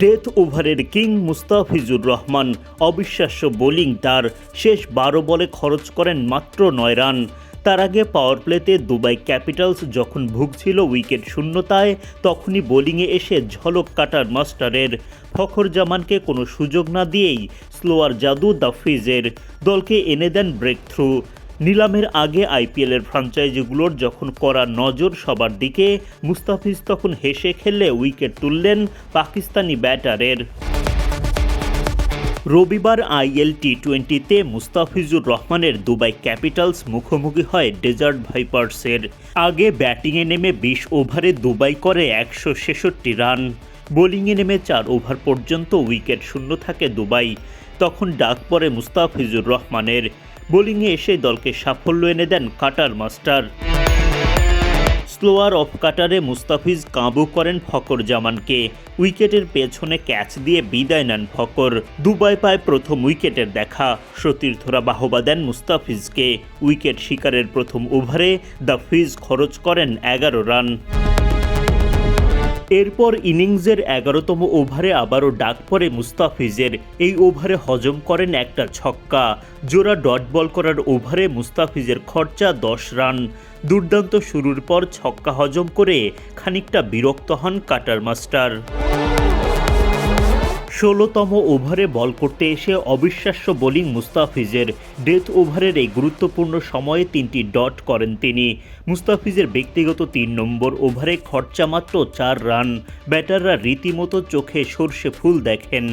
Death ওভারের king Mustafizur Rahman অবিশ্বাস্য bowling তার। শেষ 12 বলে খরচ করেন মাত্র 9 রান। তার আগে পাওয়ার প্লেতে দুবাই ক্যাপিটালস যখন ভুগছিল উইকেট শূন্যতায়, তখনই বোলিংয়ে এসে ঝলক কাটার মাস্টারের। ফখর জামানকে কোনো সুযোগ না দিয়েই স্লোয়ার জাদু দ্য ফিজের দলকে এনে দেন ব্রেক থ্রু। নিলামের আগে আইপিএলের ফ্র্যাঞ্চাইজিগুলোর যখন কড়া নজর সবার দিকে, মুস্তাফিজ তখন হেসে খেললে উইকেট তুললেন পাকিস্তানি ব্যাটারের। রবিবার আইএল টি-20তে মুস্তাফিজুর রহমানের দুবাই ক্যাপিটালস মুখোমুখি হয় ডেজার্ট ভাইপার্সের। আগে ব্যাটিংয়ে নেমে 20 ওভারে দুবাই করে 166 রান। বোলিংয়ে নেমে 4 ওভার পর্যন্ত উইকেট শূন্য থাকে দুবাই। তখন ডাক পড়ে মুস্তাফিজুর রহমানের। বোলিংয়ে এসে দলকে সাফল্য এনে দেন কাটার মাস্টার। স্লোয়ার অফ কাটারে মুস্তাফিজ কাবু করেন ফখর জামানকে। উইকেটের পেছনে ক্যাচ দিয়ে বিদায় নেন ফখর। দুবাই পায় প্রথম উইকেটের দেখা। সতীর্থরা বাহবা দেন মুস্তাফিজকে। উইকেট শিকারের প্রথম ওভারে দ্য ফিজ খরচ করেন 11 রান। এরপর ইনিংসের 11তম ওভারে আবারও ডাক পড়ে মুস্তাফিজের। এই ওভারে হজম করেন একটা ছক্কা। জোড়া ডট বল করার ওভারে মুস্তাফিজের খরচা 10 রান। দুর্দান্ত শুরুর পর ছক্কা হজম করে খানিকটা বিরক্ত হন কাটার মাস্টার। 16তম ওভারে বল করতে এসে অবিশ্বাস্য বোলিং মুস্তাফিজের। ডেথ ওভারের এই গুরুত্বপূর্ণ সময়ে 3টি ডট করেন তিনি। মুস্তাফিজের ব্যক্তিগত 3 নম্বর ওভারে খরচা মাত্র 4 রান। ব্যাটাররা রীতিমতো চোখে সর্ষে ফুল দেখেন।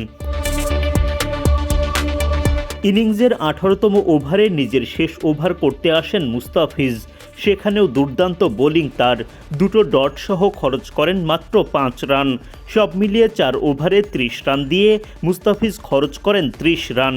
ইনিংসের 18তম ওভারে নিজের শেষ ওভার করতে আসেন মুস্তাফিজ। সেখানেও দুর্দান্ত বোলিং তার। 2টো ডট সহ খরচ করেন মাত্র 5 রান। সব মিলিয়ে 4 ওভারে 30 রান দিয়ে মুস্তাফিজ খরচ করেন 30 রান।